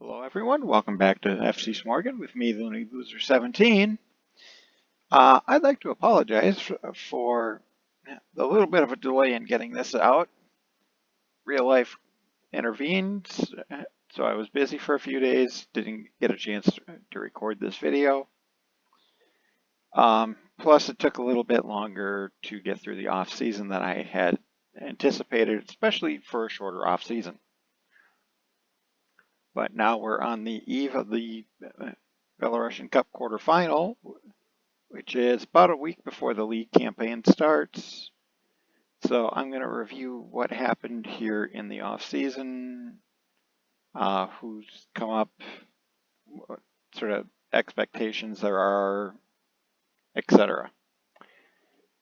Hello everyone, welcome back to FC Smorgon with me, Looney Loser 17. I'd like to apologize for the little bit of a delay in getting this out. Real life intervened, so I was busy for a few days, didn't get a chance to record this video. Plus it took a little bit longer to get through the off season than I had anticipated, especially for a shorter off season. But now we're on the eve of the Belarusian Cup quarterfinal, which is about a week before the league campaign starts. So I'm going to review what happened here in the off season, who's come up, what sort of expectations there are, etc.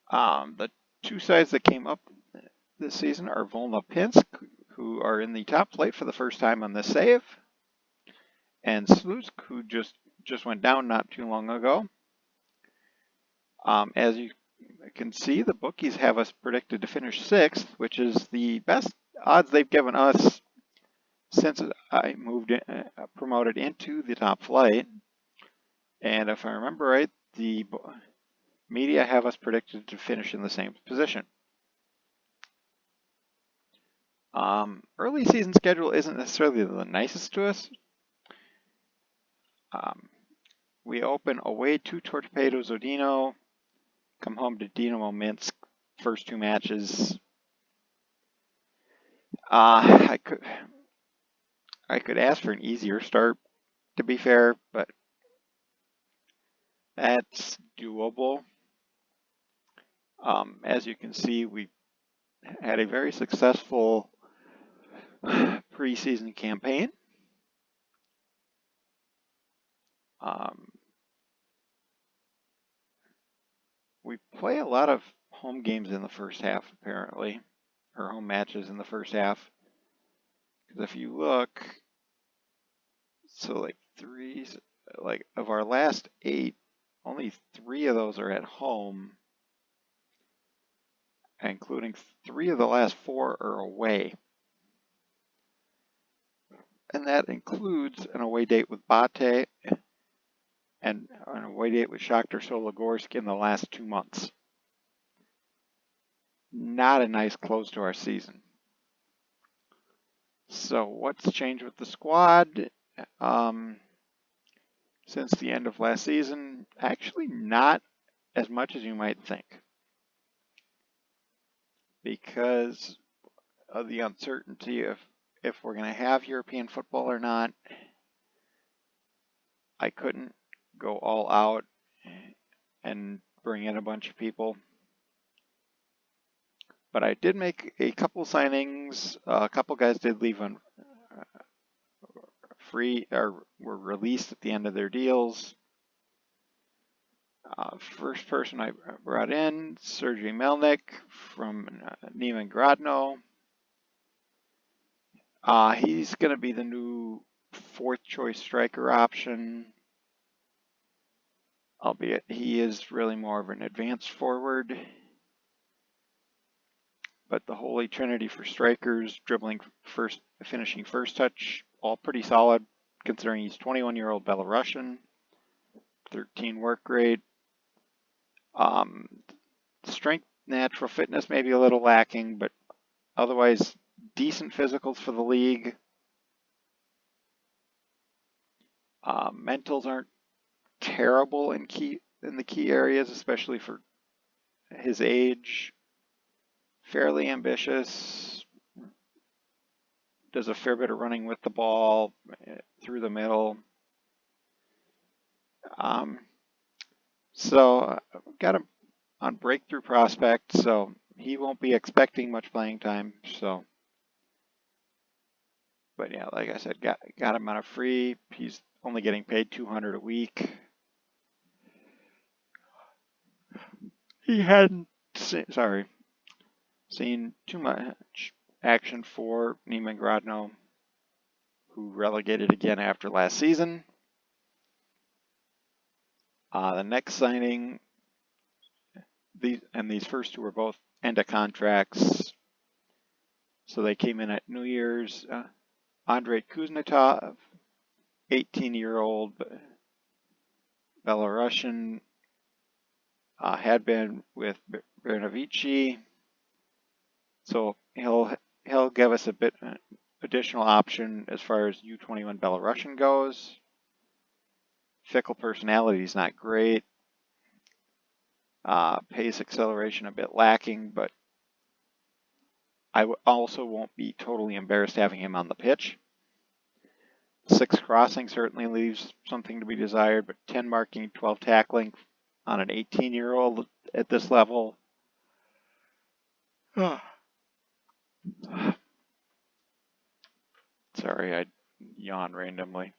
The two sides that came up this season are Volna Pinsk, who are in the top flight for the first time on this save, and Slutsk, who just went down not too long ago. As you can see, the bookies have us predicted to finish 6th, which is the best odds they've given us since I moved promoted into the top flight. And if I remember right, the media have us predicted to finish in the same position. Early season schedule isn't necessarily the nicest to us. We open away to Torpedo Zodino, come home to Dinamo Minsk, first 2 matches. I could ask for an easier start, to be fair, but that's doable. As you can see, we had a very successful preseason campaign. We play a lot of home games in the first half, apparently, or home matches in the first half. Because if you look, so like of our last 8, only 3 of those are at home, including 3 of the last 4 are away. And that includes an away date with Bate and an away date with Shakhtar Sologorsk in the last 2 months. Not a nice close to our season. So what's changed with the squad since the end of last season? Actually, not as much as you might think, because of the uncertainty of if we're going to have European football or not. I couldn't go all out and bring in a bunch of people. But I did make a couple signings. A couple guys did leave on free or were released at the end of their deals. First person I brought in, Sergei Melnik from Neiman Grodno. He's going to be the new 4th choice striker option, albeit he is really more of an advanced forward. But the holy trinity for strikers, dribbling first, finishing first touch, all pretty solid considering he's 21-year-old Belarusian, 13 work rate. Strength, natural fitness maybe a little lacking, but otherwise decent physicals for the league. Mentals aren't terrible in the key areas, especially for his age. Fairly ambitious. Does a fair bit of running with the ball through the middle. So got him on breakthrough prospect, so he won't be expecting much playing time. So, but yeah, like I said, got him on a free. He's only getting paid $200 a week. He hadn't seen too much action for Neiman Grodno, who relegated again after last season. The next signing, these first 2 are both end of contracts, so they came in at New Year's. Andrei Kuznetsov 18-year-old Belarusian, had been with Bernavici, so he'll give us a bit additional option as far as U21 Belarusian goes. Fickle personality is not great. Pace acceleration a bit lacking, but I also won't be totally embarrassed having him on the pitch. 6 crossing certainly leaves something to be desired, but 10 marking, 12 tackling on an 18-year-old at this level. Sorry, I yawn randomly.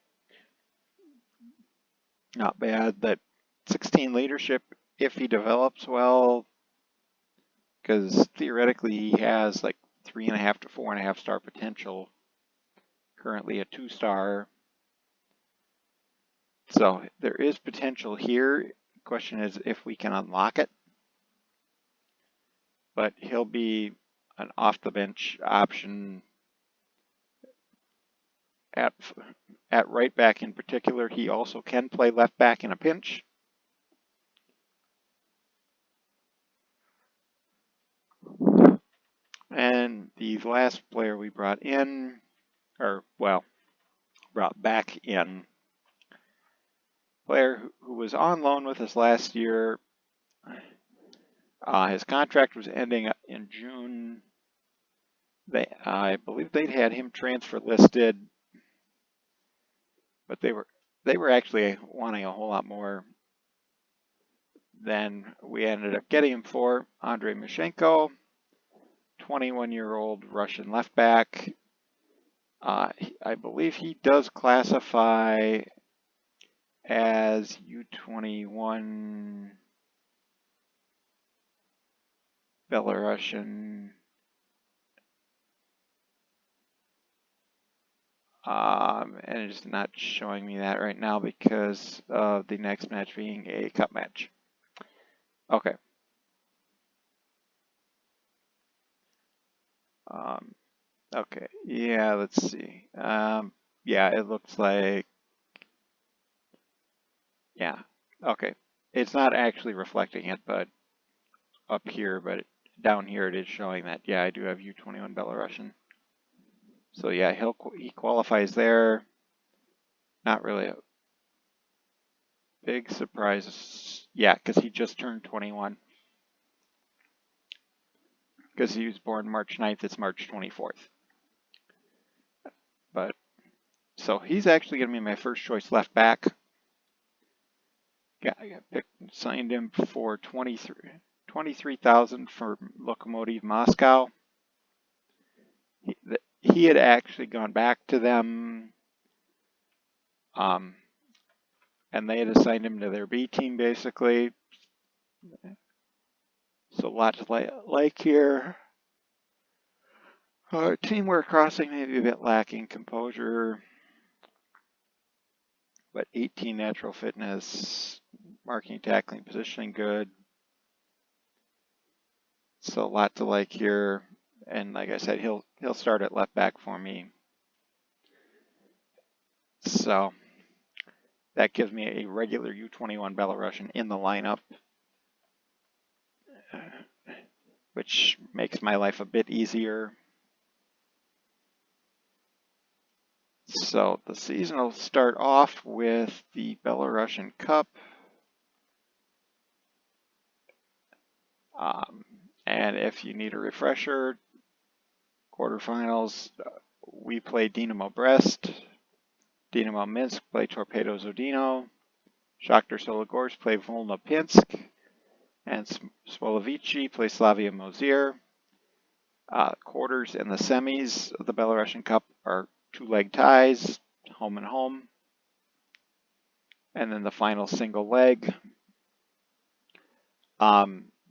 Not bad. That 16 leadership, if he develops well, because theoretically he has like 3.5 to 4.5 star potential. Currently a 2-star. So there is potential here. The question is if we can unlock it. But he'll be an off the bench option at right back in particular. He also can play left back in a pinch. And the last player we brought in, brought back in, player who was on loan with us last year. His contract was ending in June. I believe they'd had him transfer listed, but they were actually wanting a whole lot more than we ended up getting him for. Andrei Michenko, 21-year-old Russian left back. I believe he does classify as U21 Belarusian. And it's not showing me that right now because of the next match being a cup match. Okay. Okay, yeah, let's see. Yeah, it looks like, yeah, okay. It's not actually reflecting it, but up here, but down here it is showing that, yeah, I do have U21 Belarusian. So yeah, he qualifies there. Not really a big surprise. Yeah, because he just turned 21. Because he was born March 9th, it's March 24th. But, so he's actually going to be my first choice left back. Yeah, I got picked and signed him for 23,000 for Lokomotiv Moscow. He had actually gone back to them, and they had assigned him to their B team basically. So lots to like here. Teamwork crossing maybe a bit lacking, composure, but 18 natural fitness, marking, tackling, positioning good. So a lot to like here, and like I said, he'll start at left back for me. So that gives me a regular U21 Belarusian in the lineup, which makes my life a bit easier. So the season will start off with the Belarusian Cup. And if you need a refresher, quarterfinals, we play Dynamo Brest. Dynamo Minsk play Torpedo Zodino. Shakhtar Sologorsk play Volna Pinsk. And Svolovici play Slavia Mozir. Quarters and the semis of the Belarusian Cup are 2-leg ties, home and home. And then the final single leg.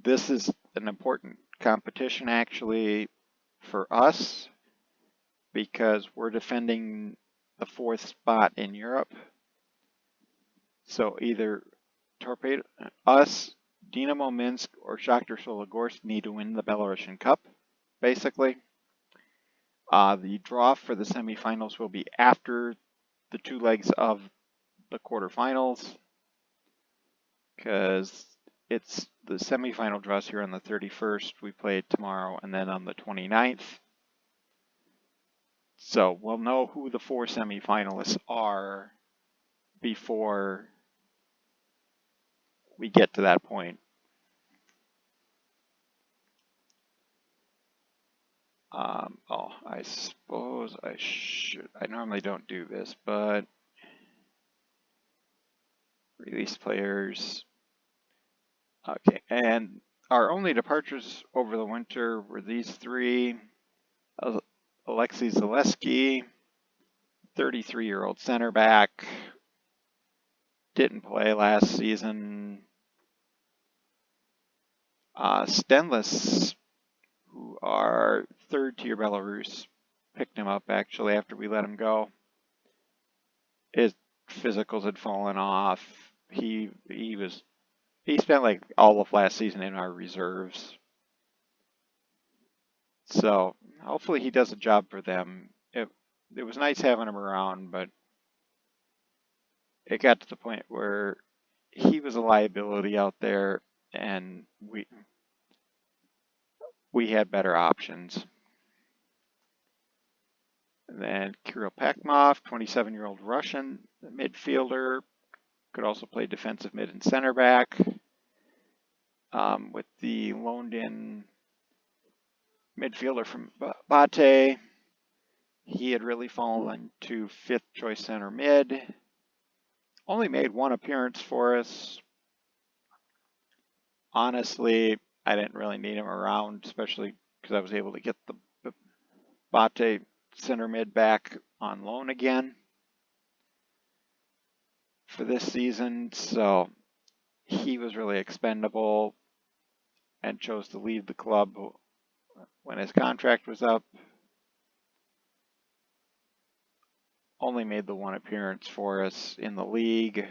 This is an important competition actually for us because we're defending the 4th spot in Europe. So either Dynamo Minsk, or Shakhtar Sologorsk need to win the Belarusian Cup, basically. The draw for the semifinals will be after the two legs of the quarterfinals, because it's the semifinal draws here on the 31st. We play tomorrow, and then on the 29th. So we'll know who the 4 semifinalists are before we get to that point. I suppose I should. I normally don't do this, but release players. Okay, and our only departures over the winter were these 3. Alexei Zaleski, 33-year-old center back, didn't play last season. Stenless, who are third-tier Belarus, picked him up actually after we let him go. His physicals had fallen off. He spent like all of last season in our reserves. So hopefully he does a job for them. It was nice having him around, but it got to the point where he was a liability out there, and we had better options. And then Kirill Pakmov, 27-year-old Russian midfielder, could also play defensive mid and center back. With the loaned-in midfielder from Bate, he had really fallen to 5th choice center mid. Only made 1 appearance for us. Honestly, I didn't really need him around, especially because I was able to get the Bate center mid back on loan again for this season. So he was really expendable and chose to leave the club when his contract was up. Only made the 1 appearance for us in the league.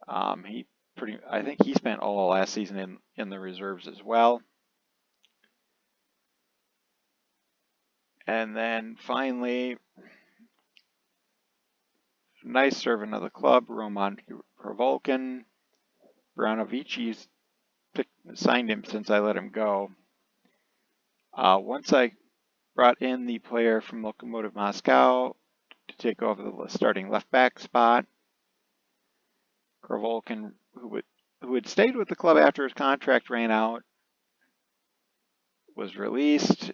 I think he spent all last season in the reserves as well. And then finally, nice servant of the club, Roman Provolkin. Branovici's signed him since I let him go. Once I brought in the player from Lokomotiv Moscow to take over the starting left back spot, Provolkin, who had stayed with the club after his contract ran out, was released.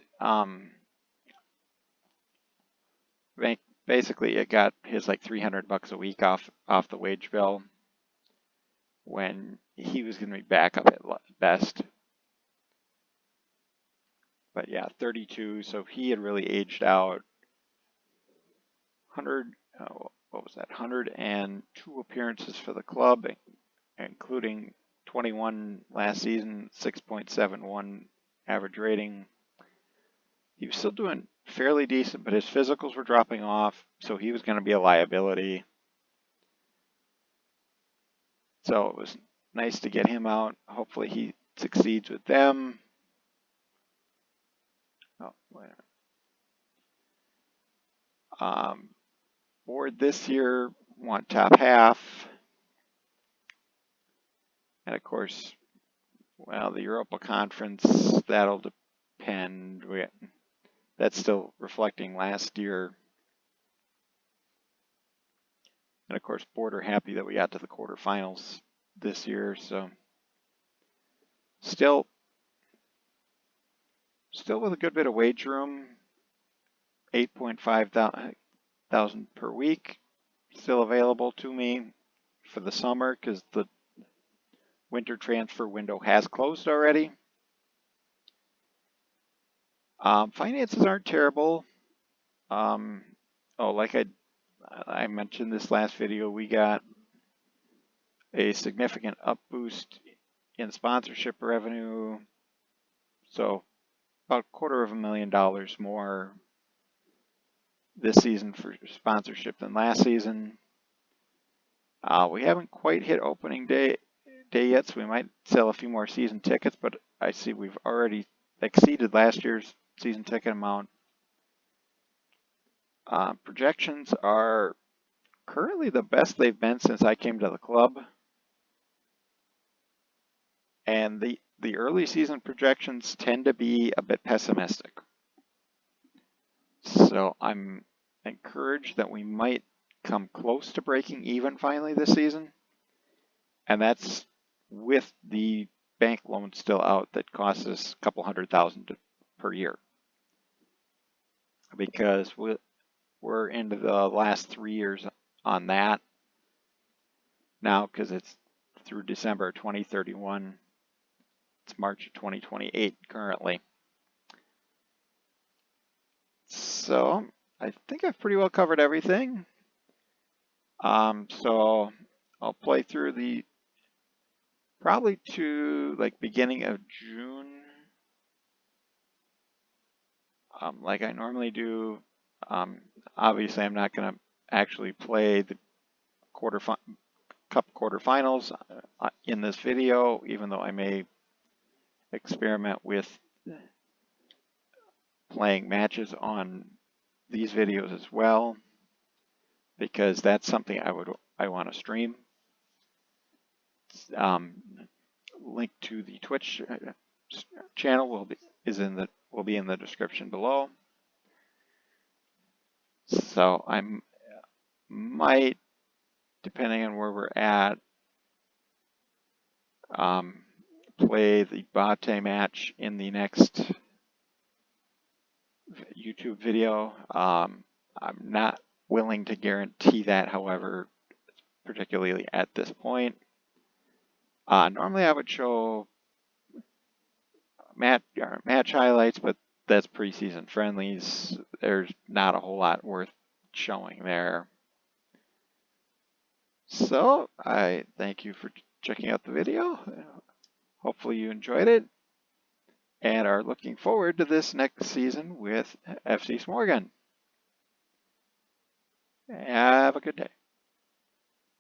Basically, it got his like $300 a week off the wage bill when he was going to be back up at best. But yeah, 32, so he had really aged out. 102 appearances for the club, including 21 last season, 6.71 average rating. He was still doing fairly decent, but his physicals were dropping off, so he was going to be a liability. So it was nice to get him out. Hopefully he succeeds with them. Oh, wait a minute. Board this year want top half. And of course, well, the Europa Conference, that'll depend. That's still reflecting last year. And of course, board are happy that we got to the quarterfinals this year. So still with a good bit of wage room, 8.5 thousand per week, still available to me for the summer because the winter transfer window has closed already. Finances aren't terrible. Like I mentioned this last video, we got a significant up boost in sponsorship revenue. So about $250,000 more this season for sponsorship than last season. We haven't quite hit opening day yet, so we might sell a few more season tickets, but I see we've already exceeded last year's season ticket amount. Projections are currently the best they've been since I came to the club. And the early season projections tend to be a bit pessimistic. So I'm encouraged that we might come close to breaking even finally this season. And that's with the bank loan still out that costs us a couple $100,000 per year. Because we're into the last 3 years on that now, because it's through December 2031. It's March of 2028 currently. So I think I've pretty well covered everything. So I'll play through probably to like beginning of June, like I normally do. Obviously, I'm not going to actually play the Cup quarterfinals in this video, even though I may experiment with playing matches on these videos as well, because that's something I want to stream. Link to the Twitch channel will be in the description below. So I might, depending on where we're at, play the Bate match in the next YouTube video. I'm not willing to guarantee that, however, particularly at this point. Normally I would show match highlights, but that's preseason friendlies. There's not a whole lot worth showing there. So I thank you for checking out the video. Hopefully you enjoyed it and are looking forward to this next season with FC Smorgon. Have a good day.